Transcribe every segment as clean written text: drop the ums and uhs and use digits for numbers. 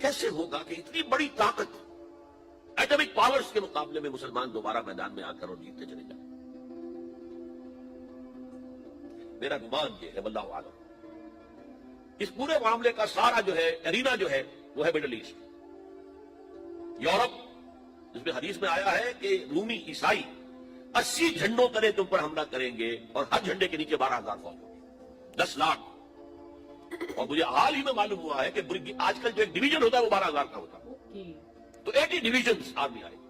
कैसे होगा कि इतनी बड़ी ताकत एटॉमिक पावर्स के मुकाबले में मुसलमान दोबारा मैदान में आकर और जीतते चले जाए। मेरा गुमान ये है वल्लाहु आलम, इस पूरे मामले का सारा जो है एरीना जो है वो है मिडल ईस्ट, यूरोप, जिसमें हदीस में आया है कि रूमी ईसाई 80 झंडों तले तुम पर हमला करेंगे और हर झंडे के नीचे 12,000 फौज होगी, 10 लाख। और मुझे हाल ही में मालूम हुआ है कि आजकल जो एक डिवीजन होता है वो 12,000 का होता है, तो 80 डिवीजन आर्मी आएगी।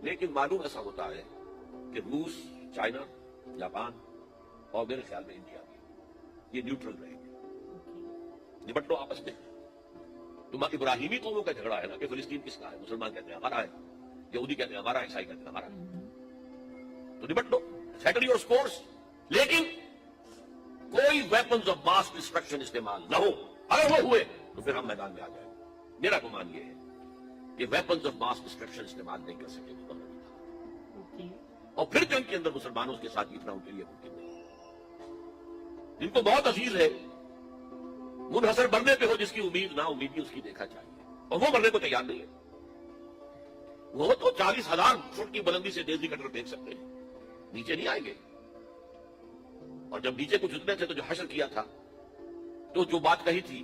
लेकिन मालूम ऐसा होता है कि रूस, चाइना, जापान और मेरे ख्याल में इंडिया भी ये न्यूट्रल रहेंगे, निपट लो आपस में। तुम इब्राहिमी कौमों का झगड़ा है ना कि फिलिस्तीन किसका है, मुसलमान कहते हैं हमारा है, यहूदी कहते हैं हमारा है, ईसाई कहते हैं हमारा है, तो निपट लो, सेटल योर स्कोर्स। लेकिन कोई वेपन्स ऑफ मास डिस्ट्रक्शन इस्तेमाल न हो, अगर वो हुए तो फिर हम मैदान में आ जाएंगे। मेरा गुमान ये है कि वेपन्स ऑफ मास डिस्ट्रक्शन इस्तेमाल नहीं कर सकेंगे और फिर जंग के अंदर मुसलमानों के साथ जीतना उनके लिए मुमकिन नहीं। जिनको बहुत अजीज है मुनहसर मरने पे हो, जिसकी उम्मीद ना उम्मीदी उसकी देखा चाहिए, और वो मरने को तैयार नहीं है। वो तो 40,000 फुट की बुलंदी से देसी कटर फेंक सकते हैं, नीचे नहीं आएंगे। और जब नीचे कुछ उतरे थे तो जो हशर किया था, तो जो बात कही थी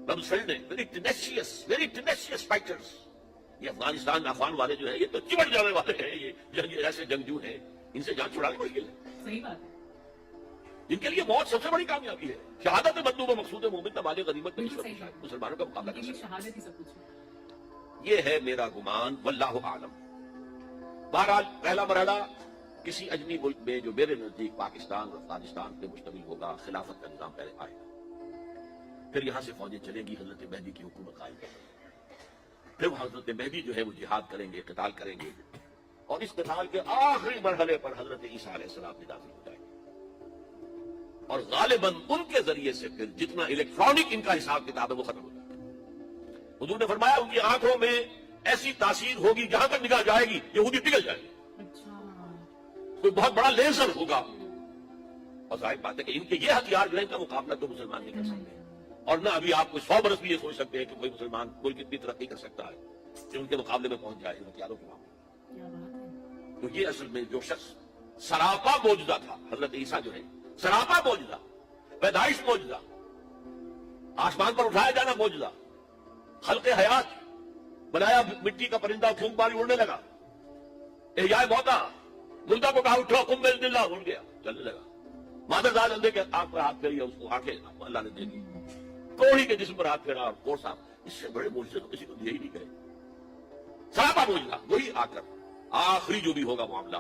रमसफेल्ड ने, वेरी टेनेशियस फाइटर्स, ये अफगानिस्तान अफगान वाले जो है ये तो चिमट जाने वाले हैं, ये ऐसे जंगजू हैं, इनसे जान छुड़ानी मुश्किल है। सही बात है, जिनके लिए मौत सबसे बड़ी कामयाबी है। शहादत मतलूब मकसूद मोमिन तबाले गनीमत मुसलमानों का मुकाबला कर सकते शहादत ही सब कुछ। ये है मेरा गुमान वल्लाहु आलम। बहरहाल पहला मरहला किसी अजमी मुल्क में जो मेरे नजदीक पाकिस्तान और अफगानिस्तान पे मुश्तमिल होगा, खिलाफत का निजाम पहले आएगा, फिर यहां से फौजें चलेंगी, हजरत मेहदी की हुकूमत कायम करेंगे, फिर हजरत मेहदी जो है वो जिहाद करेंगे, क़िताल करेंगे, और इस क़िताल के आखिरी मरहले पर हजरत ईसा अलैहिस्सलाम निदाफिल हो जाएंगे, और गालिबन उनके जरिए से फिर जितना इलेक्ट्रॉनिक इनका हिसाब किताब है वो खत्म हो जाएगा। हुजूर ने फरमाया उनकी आंखों में ऐसी तासीर होगी जहां तक निगाह जाएगी यहूदी पिघल जाएंगे, कोई बहुत बड़ा लेजर होगा। और जाहिर बात है कि इनके ये हथियार जो है इनका मुकाबला तो मुसलमान नहीं कर सकते, और ना अभी आप कोई 100 बरस भी ये सोच सकते हैं कि कोई मुसलमान कोई कितनी तरक्की कर सकता है कि उनके मुकाबले में पहुंच जाए हथियारों के मामले। तो ये असल में जो शख्स सरापा मौजूदा था, हजरत ईसा जो है सरापा मौजूदा, पैदाइश मौजूदा, आसमान पर उठाया जाना मौजूदा, खल्क़े हयात, बनाया मिट्टी का परिंदा, फूंक मारी उड़ने लगा, इहयाए मौता, मुर्दा को कहा उठो कुम बिल्लाह, उड़ गया, चलने लगा, मादरदार अंधे के आंख पर हाथ फेरिया, उसको आंखें अल्लाह ने दे दी, कोढ़ी के जिस्म पर हाथ फेरा और कोढ़ साहब, इससे बड़े मुझसे तो किसी को दिए ही नहीं गए। सरापा मौजूदा, वही आकर आखिरी जो भी होगा मामला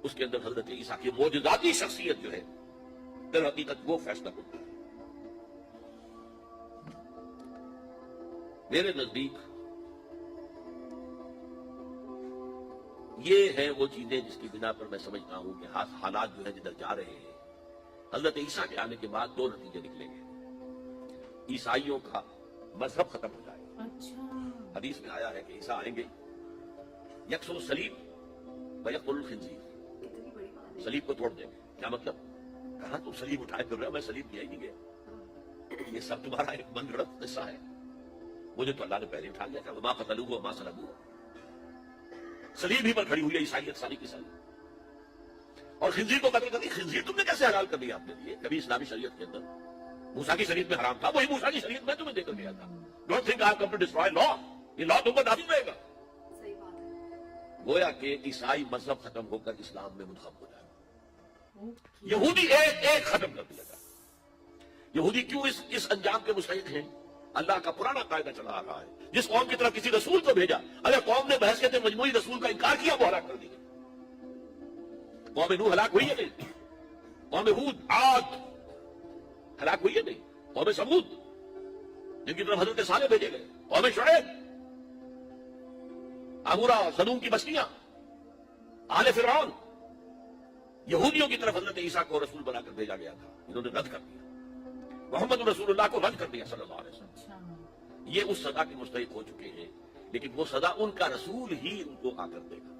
उसके अंदर हजरत ईसा की मौजूदाती शख्सियत जो है दर हकीकत वो फैसला करती है। मेरे नजदीक ये है वो चीजें जिसकी बिना पर मैं समझता हूं कि हालात जो है जिधर जा रहे हैं, हजरत ईसा के आने के बाद 2 नतीजे निकलेंगे। ईसाइयों का मजहब खत्म हो जाएगा। अच्छा, हदीस में आया है कि ईसा आएंगे, यकसुल सलीब व यकतुल खिंजीर, सलीब को तोड़ देंगे। क्या मतलब? कहा तुम सलीब उठाए फिर रहे हो, मैं सलीब किया ही नहीं गया, ये सब तुम्हारा एक मनगढ़ंत किस्सा है, मुझे तो अल्लाह ने पहले उठा लिया था। वमा क़तलूहु वमा सलबूहु, सलीब ही पर खड़ी हुई है ईसाइयत सारी की सारी, और खिंजीर को कत्ल कर दी। खिंजीर तुमने कैसे हलाल कर दिया अपने लिए? कभी इस्लामी शरीयत के अंदर मूसा की शरीयत में हराम था, वही मूसा की शरीयत में तुम्हें देकर गया था। Don't think I have come to destroy law, ये लॉ तुम पर नाफिज रहेगा। गोया कि ईसाई मजहब खत्म होकर इस्लाम में मुंतखब हो जाएगा। यहूदी एक खत्म कर दिया जाए। यहूदी क्यों इस अंजाम के मुस्तहिक हैं? अल्लाह का पुराना कायदा चला आ रहा है, जिस कौम की तरफ किसी रसूल को भेजा, अगर कौम ने बहस के मजमूई रसूल का इनकार किया वो हलाक कर दी। कौम नूह हलाक हुई है नहीं, कौम हूद आद हलाक हुई है नहीं, कौम समूद जिनकी तरफ हजरत सालेह भेजे गए, कौम शुएब, अबूरा सदूम की बस्तियां, आले फिरौन, यहूदियों की तरफ हजरत ईसा को रसूल बनाकर भेजा गया था, इन्होंने रद्द कर दिया। मोहम्मद रसूलुल्लाह को रद्द कर दिया सल्लल्लाहु अलैहि वसल्लम। ये उस सदा के मुस्तहिक हो चुके हैं, लेकिन वो सदा उनका रसूल ही उनको आकर देगा,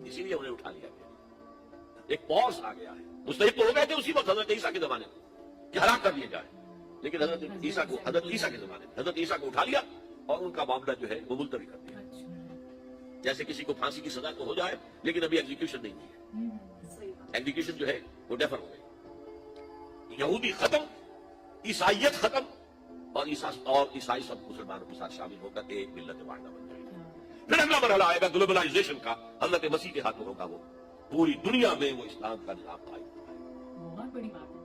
इसीलिए उन्हें उठा लिया गया। एक पॉज आ गया है, मुस्तहिक तो हो गए थे उसी वक्त हजरत ईसा के जमाने में कि हलाक कर दिए जाए, لیکن حضرت عیسیٰ کے زمانے میں حضرت عیسیٰ کو اٹھا لیا اور ان کا معاملہ جو ہے وہ ملتوی کر دیا. اچھا. جیسے کسی کو پھانسی کی سزا تو ہو جائے لیکن ابھی ایگزیکیوشن نہیں کی ہے. صحیح بات. ایگزیکیوشن جو ہے وہ ڈیفر ہو گئی. یہودی ختم, عیسائیت ختم, اور عیسائی سب مسلمانوں کے ساتھ شامل ہو کر ایک ملت واحدہ بن جائے گی. پھر اگلا مرحلہ آئے گا گلوبلائزیشن کا, حضرت مسیح کے ہاتھوں ہوگا وہ پوری دنیا میں وہ اسلام کا نظام قائم. بہت بڑی بات ہے.